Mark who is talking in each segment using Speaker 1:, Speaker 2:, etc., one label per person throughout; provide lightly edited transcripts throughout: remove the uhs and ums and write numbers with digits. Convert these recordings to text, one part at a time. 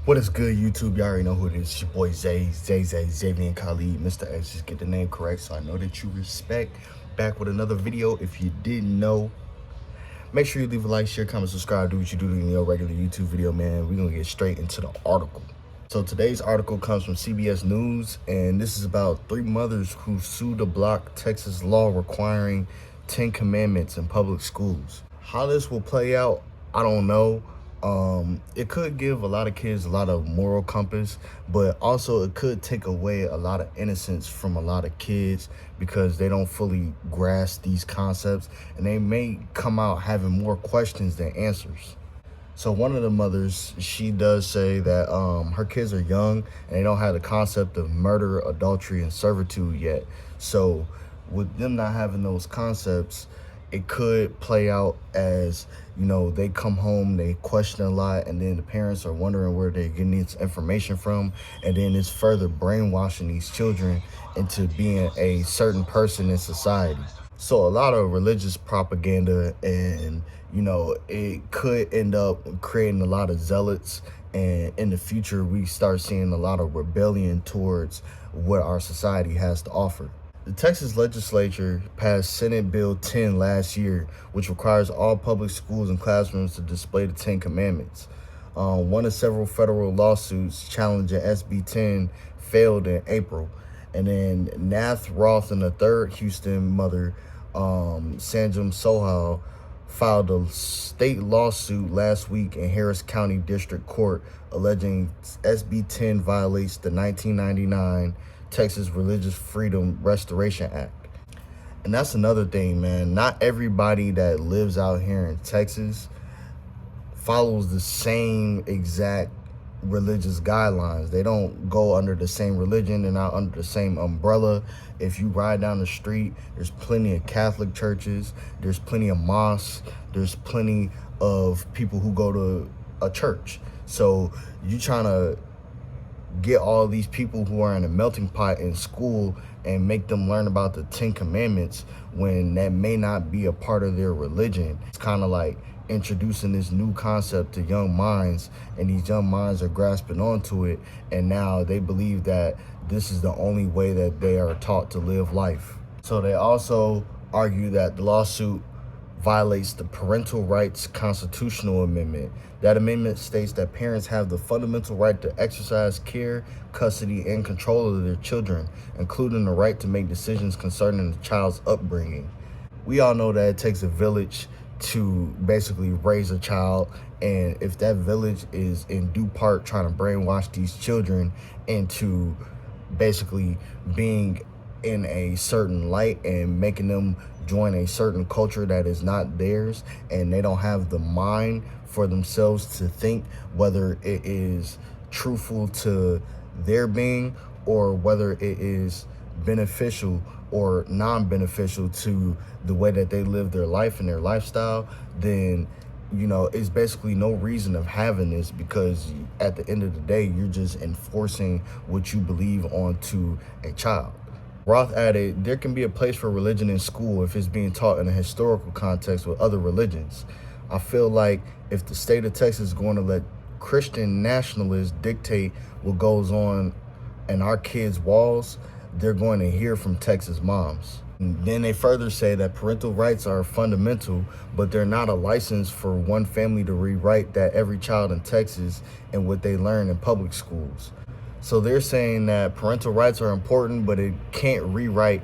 Speaker 1: What is good, YouTube? You already know who it is. It's your boy Zay, Xavier Khalid, Mr. X. Just get the name correct so I know that you respect. Back with another video. If you didn't know, make sure you leave a like, share, comment, subscribe, do what you do in your regular YouTube video, man. We're going to get straight into the article. So today's article comes from CBS News, and this is about 3 mothers who sued to block Texas law requiring 10 commandments in public schools. How this will play out, I don't know. It could give a lot of kids a lot of moral compass, but also it could take away a lot of innocence from a lot of kids because they don't fully grasp these concepts, and they may come out having more questions than answers. So one of the mothers, she does say that her kids are young and they don't have the concept of murder, adultery, and servitude yet. So with them not having those concepts, it could play out as, you know, they come home, they question a lot, and then the parents are wondering where they're getting this information from, and then it's further brainwashing these children into being a certain person in society. So a lot of religious propaganda, and, you know, it could end up creating a lot of zealots, and in the future we start seeing a lot of rebellion towards what our society has to offer. The Texas legislature passed Senate Bill 10 last year, which requires all public schools and classrooms to display the 10 commandments. One of several federal lawsuits challenging SB 10 failed in April. And then Nath Roth and the third Houston mother, Sanjam Sohal, filed a state lawsuit last week in Harris County District Court alleging SB 10 violates the 1999 Texas Religious Freedom Restoration Act. And that's another thing, man. Not everybody that lives out here in Texas follows the same exact religious guidelines. They don't go under the same religion. They're not under the same umbrella. If you ride down the street, there's plenty of Catholic churches, there's plenty of mosques, there's plenty of people who go to a church. So you trying to get all these people who are in a melting pot in school and make them learn about the 10 commandments when that may not be a part of their religion. It's kind of like introducing this new concept to young minds, and these young minds are grasping onto it, and now they believe that this is the only way that they are taught to live life. So they also argue that the lawsuit violates the Parental Rights Constitutional Amendment. That amendment states that parents have the fundamental right to exercise care, custody, and control of their children, including the right to make decisions concerning the child's upbringing. We all know that it takes a village to basically raise a child, and if that village is in due part trying to brainwash these children into basically being in a certain light and making them join a certain culture that is not theirs, and they don't have the mind for themselves to think whether it is truthful to their being or whether it is beneficial or non-beneficial to the way that they live their life and their lifestyle, then, you know, it's basically no reason of having this, because at the end of the day, you're just enforcing what you believe onto a child. Roth added, there can be a place for religion in school if it's being taught in a historical context with other religions. I feel like if the state of Texas is going to let Christian nationalists dictate what goes on in our kids' walls, they're going to hear from Texas moms. And then they further say that parental rights are fundamental, but they're not a license for one family to rewrite that every child in Texas and what they learn in public schools. So they're saying that parental rights are important, but it can't rewrite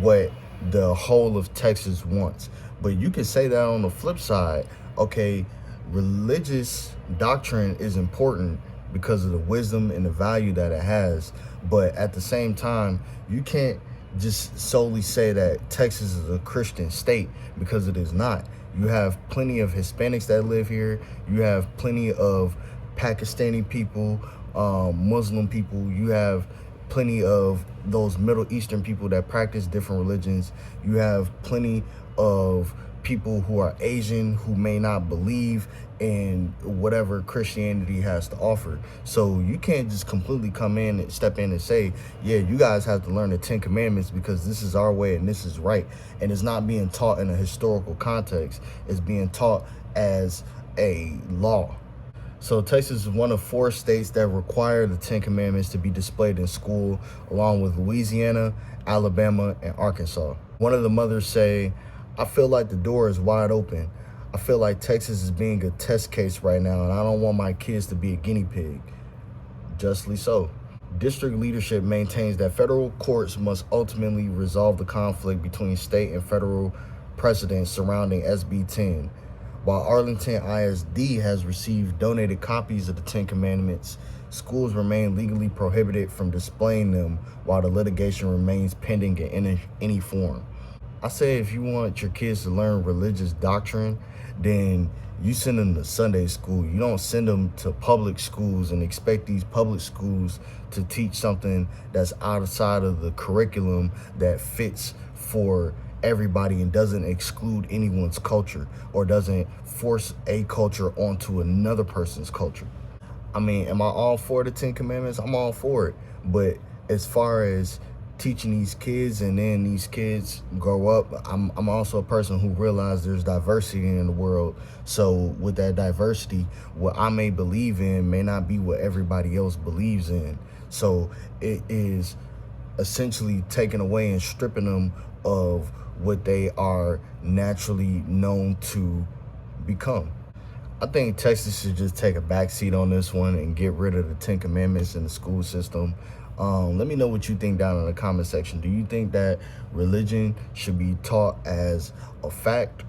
Speaker 1: what the whole of Texas wants. But you can say that on the flip side. Okay, religious doctrine is important because of the wisdom and the value that it has. But at the same time, you can't just solely say that Texas is a Christian state, because it is not. You have plenty of Hispanics that live here. You have plenty of Pakistani people, Muslim people. You have plenty of those Middle Eastern people that practice different religions. You have plenty of people who are Asian who may not believe in whatever Christianity has to offer. So you can't just completely come in and step in and say, yeah, you guys have to learn the 10 commandments because this is our way and this is right. And it's not being taught in a historical context. It's being taught as a law. So Texas is one of 4 states that require the 10 Commandments to be displayed in school, along with Louisiana, Alabama, and Arkansas. One of the mothers say, "I feel like the door is wide open. I feel like Texas is being a test case right now, and I don't want my kids to be a guinea pig." Justly so. District leadership maintains that federal courts must ultimately resolve the conflict between state and federal precedents surrounding SB 10. While Arlington ISD has received donated copies of the 10 Commandments, schools remain legally prohibited from displaying them while the litigation remains pending in any form. I say if you want your kids to learn religious doctrine, then you send them to Sunday school. You don't send them to public schools and expect these public schools to teach something that's outside of the curriculum that fits for everybody and doesn't exclude anyone's culture or doesn't force a culture onto another person's culture. I mean, am I all for the 10 Commandments? I'm all for it. But as far as teaching these kids and then these kids grow up, I'm also a person who realizes there's diversity in the world. So with that diversity, what I may believe in may not be what everybody else believes in. So it is essentially taking away and stripping them of what they are naturally known to become. I think Texas should just take a backseat on this one and get rid of the 10 Commandments in the school system. Let me know what you think down in the comment section. Do you think that religion should be taught as a fact,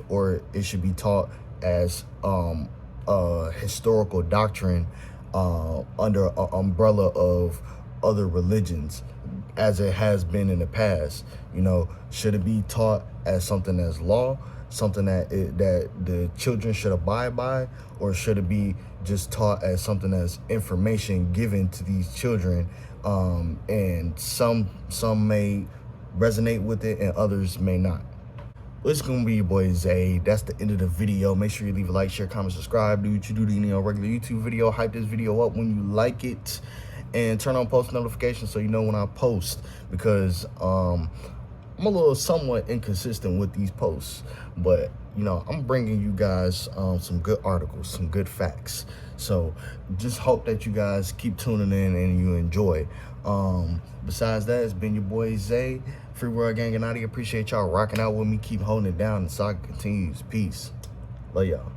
Speaker 1: or it should be taught as a historical doctrine under an umbrella of other religions, as it has been in the past? You know, should it be taught as something as law, something that the children should abide by, or should it be just taught as something as information given to these children? And some may resonate with it and others may not. Well, it's gonna be your boy Zay. That's the end of the video. Make sure you leave a like, share, comment, subscribe. Do what you do to any regular YouTube video. Hype this video up when you like it, and turn on post notifications so you know when I post, because I'm a little somewhat inconsistent with these posts, but you know, I'm bringing you guys some good articles, some good facts. So just hope that you guys keep tuning in and you enjoy. Besides that, it's been your boy Zay, Free World Gang, and I appreciate y'all rocking out with me. Keep holding it down, and so I continues. Peace. Love y'all.